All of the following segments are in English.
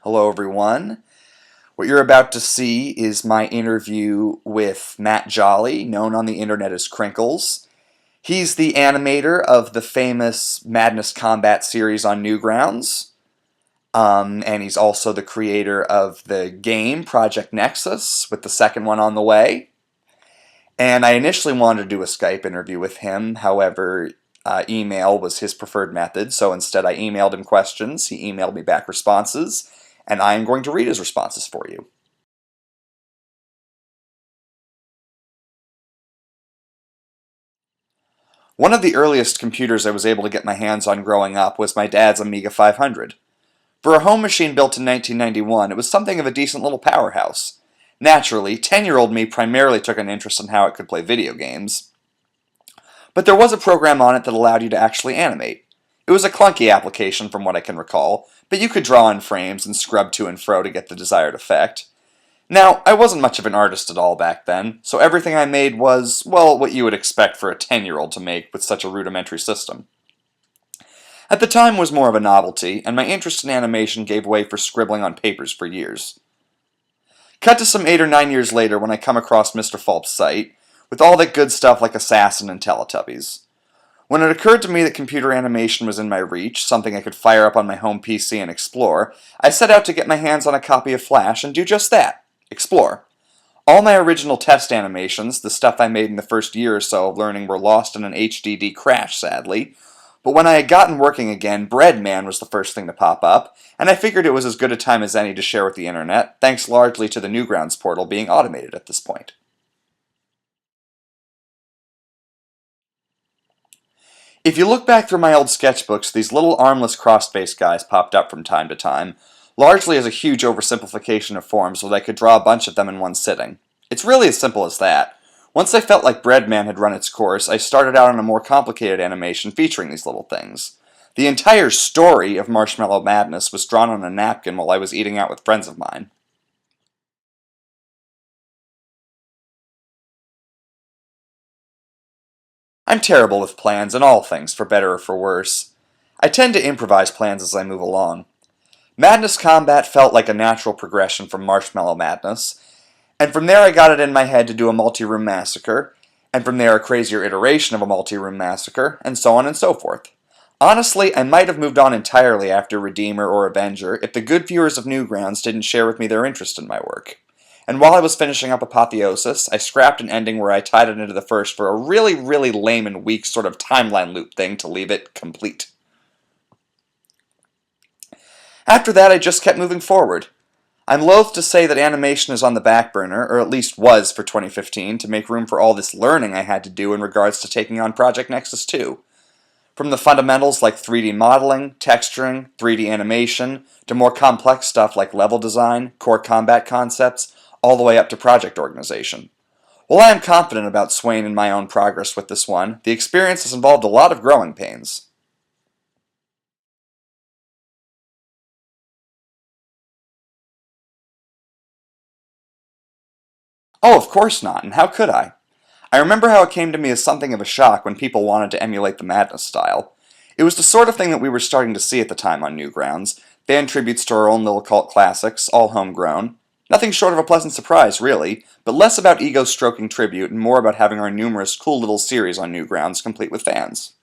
Hello, everyone. What you're about to see is my interview with Matt Jolly, known on the internet as Krinkels. He's the animator of the famous Madness Combat series on Newgrounds, and he's also the creator of the game Project Nexus, with the second one on the way. And I initially wanted to do a Skype interview with him, however, email was his preferred method, so instead I emailed him questions, he emailed me back responses, and I am going to read his responses for you. One of the earliest computers I was able to get my hands on growing up was my dad's Amiga 500. For a home machine built in 1991, it was something of a decent little powerhouse. Naturally, 10-year-old me primarily took an interest in how it could play video games. But there was a program on it that allowed you to actually animate. It was a clunky application from what I can recall, but you could draw in frames and scrub to and fro to get the desired effect. Now, I wasn't much of an artist at all back then, so everything I made was, well, what you would expect for a 10-year-old to make with such a rudimentary system. At the time was more of a novelty, and my interest in animation gave way for scribbling on papers for years. Cut to some 8 or 9 years later when I come across Mr. Fulp's site, with all that good stuff like Assassin and Teletubbies. When it occurred to me that computer animation was in my reach, something I could fire up on my home PC and explore, I set out to get my hands on a copy of Flash and do just that. Explore. All my original test animations, the stuff I made in the first year or so of learning, were lost in an HDD crash, sadly. But when I had gotten working again, Breadman was the first thing to pop up, and I figured it was as good a time as any to share with the internet, thanks largely to the Newgrounds portal being automated at this point. If you look back through my old sketchbooks, these little armless cross-faced guys popped up from time to time, largely as a huge oversimplification of forms so that I could draw a bunch of them in one sitting. It's really as simple as that. Once I felt like Breadman had run its course, I started out on a more complicated animation featuring these little things. The entire story of Marshmallow Madness was drawn on a napkin while I was eating out with friends of mine. I'm terrible with plans in all things, for better or for worse. I tend to improvise plans as I move along. Madness Combat felt like a natural progression from Marshmallow Madness, and from there I got it in my head to do a multi-room massacre, and from there a crazier iteration of a multi-room massacre, and so on and so forth. Honestly, I might have moved on entirely after Redeemer or Avenger if the good viewers of Newgrounds didn't share with me their interest in my work. And while I was finishing up Apotheosis, I scrapped an ending where I tied it into the first for a really, really lame and weak sort of timeline loop thing to leave it complete. After that, I just kept moving forward. I'm loath to say that animation is on the back burner, or at least was for 2015, to make room for all this learning I had to do in regards to taking on Project Nexus 2. From the fundamentals like 3D modeling, texturing, 3D animation, to more complex stuff like level design, core combat concepts, all the way up to project organization. While I am confident about swaying in my own progress with this one, the experience has involved a lot of growing pains. Oh, of course not, and how could I? I remember how it came to me as something of a shock when people wanted to emulate the Madness style. It was the sort of thing that we were starting to see at the time on Newgrounds, band tributes to our own little cult classics, all homegrown. Nothing short of a pleasant surprise, really, but less about ego-stroking tribute and more about having our numerous cool little series on Newgrounds complete with fans.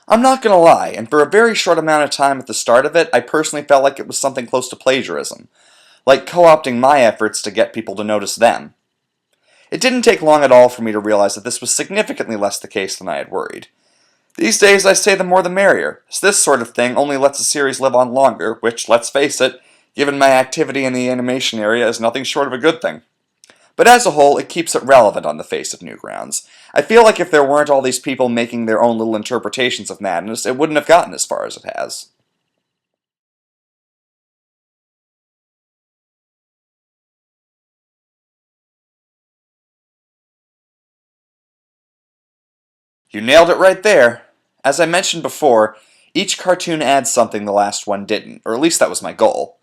I'm not gonna lie, and for a very short amount of time at the start of it, I personally felt like it was something close to plagiarism, like co-opting my efforts to get people to notice them. It didn't take long at all for me to realize that this was significantly less the case than I had worried. These days, I say the more the merrier, as this sort of thing only lets a series live on longer, which, let's face it, given my activity in the animation area, is nothing short of a good thing. But as a whole, it keeps it relevant on the face of Newgrounds. I feel like if there weren't all these people making their own little interpretations of Madness, it wouldn't have gotten as far as it has. You nailed it right there. As I mentioned before, each cartoon adds something the last one didn't, or at least that was my goal.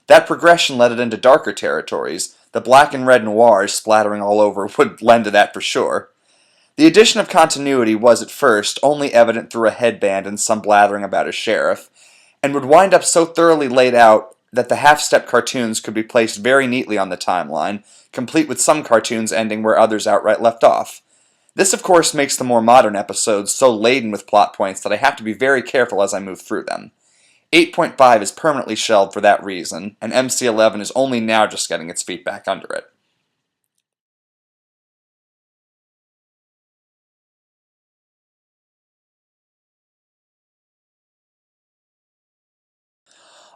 That progression led it into darker territories. The black and red noirs splattering all over would lend to that for sure. The addition of continuity was at first only evident through a headband and some blathering about a sheriff, and would wind up so thoroughly laid out that the half-step cartoons could be placed very neatly on the timeline, complete with some cartoons ending where others outright left off. This, of course, makes the more modern episodes so laden with plot points that I have to be very careful as I move through them. 8.5 is permanently shelved for that reason, and MC11 is only now just getting its feet back under it.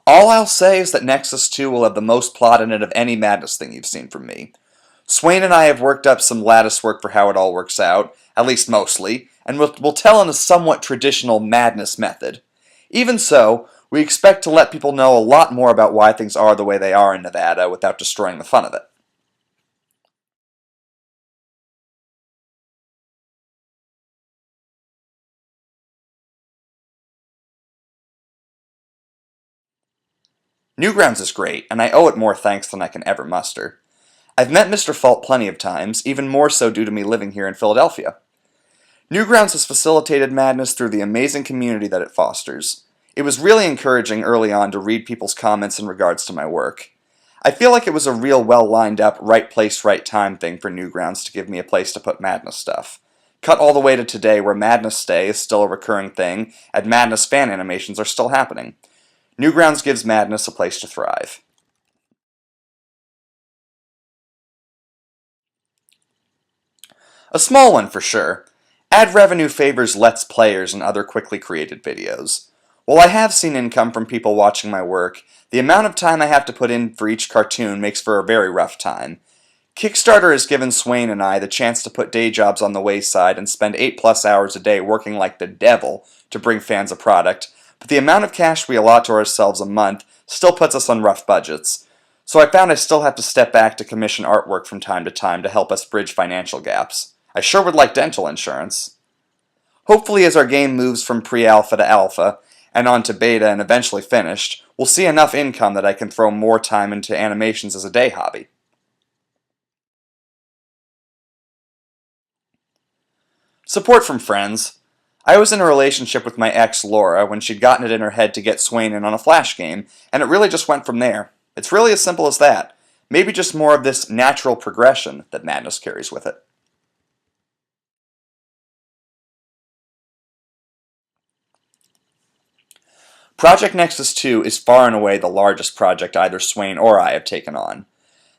All I'll say is that Nexus 2 will have the most plot in it of any Madness thing you've seen from me. Swain and I have worked up some lattice work for how it all works out, at least mostly, and we'll tell in a somewhat traditional Madness method. Even so, we expect to let people know a lot more about why things are the way they are in Nevada without destroying the fun of it. Newgrounds is great, and I owe it more thanks than I can ever muster. I've met Mr. Fault plenty of times, even more so due to me living here in Philadelphia. Newgrounds has facilitated Madness through the amazing community that it fosters. It was really encouraging early on to read people's comments in regards to my work. I feel like it was a real well lined up, right place, right time thing for Newgrounds to give me a place to put Madness stuff. Cut all the way to today where Madness Day is still a recurring thing, and Madness fan animations are still happening. Newgrounds gives Madness a place to thrive. A small one for sure. Ad revenue favors Let's Players and other quickly created videos. While I have seen income from people watching my work, the amount of time I have to put in for each cartoon makes for a very rough time. Kickstarter has given Swain and I the chance to put day jobs on the wayside and spend 8+ hours a day working like the devil to bring fans a product, but the amount of cash we allot to ourselves a month still puts us on rough budgets. So I found I still have to step back to commission artwork from time to help us bridge financial gaps. I sure would like dental insurance. Hopefully as our game moves from pre-alpha to alpha, and on to beta and eventually finished, we'll see enough income that I can throw more time into animations as a day hobby. Support from friends. I was in a relationship with my ex, Laura, when she'd gotten it in her head to get Swain in on a Flash game, and it really just went from there. It's really as simple as that. Maybe just more of this natural progression that Madness carries with it. Project Nexus 2 is far and away the largest project either Swain or I have taken on.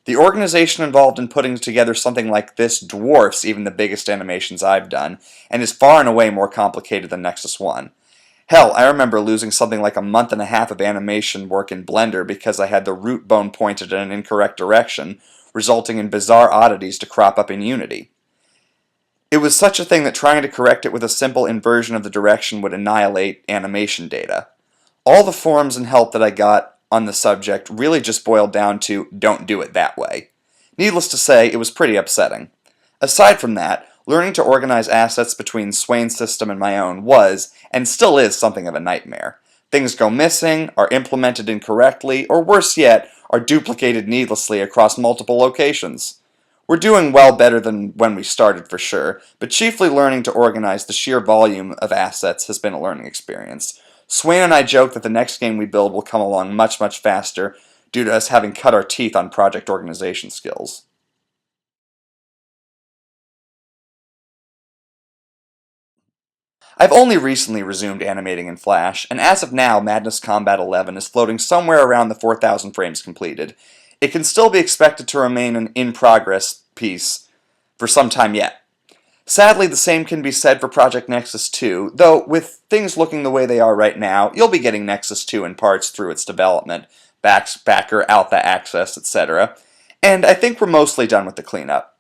The organization involved in putting together something like this dwarfs even the biggest animations I've done, and is far and away more complicated than Nexus 1. Hell, I remember losing something like a month and a half of animation work in Blender because I had the root bone pointed in an incorrect direction, resulting in bizarre oddities to crop up in Unity. It was such a thing that trying to correct it with a simple inversion of the direction would annihilate animation data. All the forums and help that I got on the subject really just boiled down to don't do it that way. Needless to say, it was pretty upsetting. Aside from that, learning to organize assets between Swain's system and my own was, and still is, something of a nightmare. Things go missing, are implemented incorrectly, or worse yet, are duplicated needlessly across multiple locations. We're doing well better than when we started for sure, but chiefly learning to organize the sheer volume of assets has been a learning experience. Swain and I joke that the next game we build will come along much, much faster due to us having cut our teeth on project organization skills. I've only recently resumed animating in Flash, and as of now, Madness Combat 11 is floating somewhere around the 4,000 frames completed. It can still be expected to remain an in-progress piece for some time yet. Sadly, the same can be said for Project Nexus 2, though with things looking the way they are right now, you'll be getting Nexus 2 in parts through its development, backer, alpha access, etc. And I think we're mostly done with the cleanup.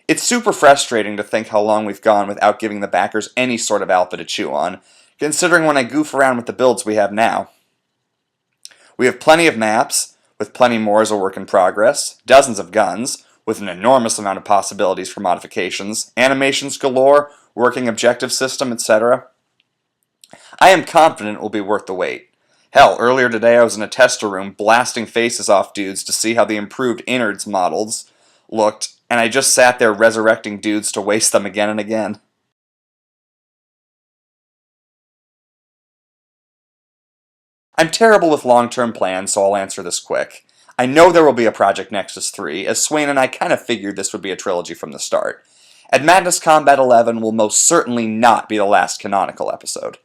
It's super frustrating to think how long we've gone without giving the backers any sort of alpha to chew on, considering when I goof around with the builds we have now. We have plenty of maps, with plenty more as a work in progress, dozens of guns, with an enormous amount of possibilities for modifications, animations galore, working objective system, etc. I am confident it will be worth the wait. Hell, earlier today I was in a tester room blasting faces off dudes to see how the improved innards models looked, and I just sat there resurrecting dudes to waste them again and again. I'm terrible with long-term plans, so I'll answer this quick. I know there will be a Project Nexus 3, as Swain and I kind of figured this would be a trilogy from the start. And Madness Combat 11 will most certainly not be the last canonical episode.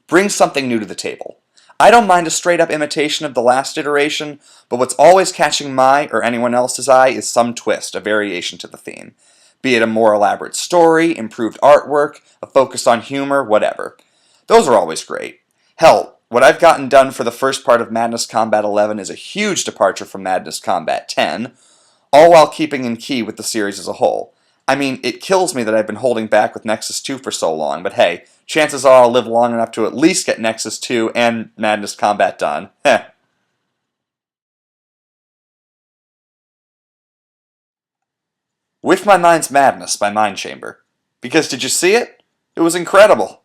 Bring something new to the table. I don't mind a straight-up imitation of the last iteration, but what's always catching my or anyone else's eye is some twist, a variation to the theme. Be it a more elaborate story, improved artwork, a focus on humor, whatever. Those are always great. Hell, what I've gotten done for the first part of Madness Combat 11 is a huge departure from Madness Combat 10, all while keeping in key with the series as a whole. I mean, it kills me that I've been holding back with Nexus 2 for so long, but hey, chances are I'll live long enough to at least get Nexus 2 and Madness Combat done. Heh. With My Mind's Madness by Mind Chamber. Because did you see it? It was incredible.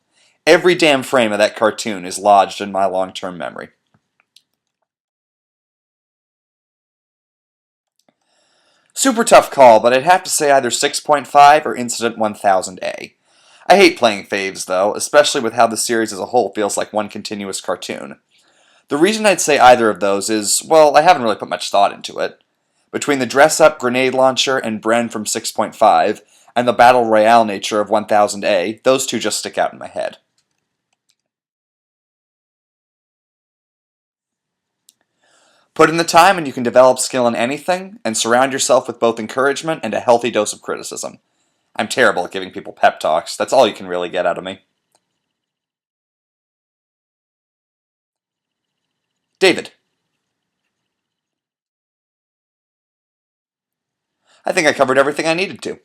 Every damn frame of that cartoon is lodged in my long-term memory. Super tough call, but I'd have to say either 6.5 or Incident 1000A. I hate playing faves, though, especially with how the series as a whole feels like one continuous cartoon. The reason I'd say either of those is, well, I haven't really put much thought into it. Between the dress-up grenade launcher and Bren from 6.5, and the battle royale nature of 1000A, those two just stick out in my head. Put in the time and you can develop skill in anything, and surround yourself with both encouragement and a healthy dose of criticism. I'm terrible at giving people pep talks, that's all you can really get out of me. David. I think I covered everything I needed to.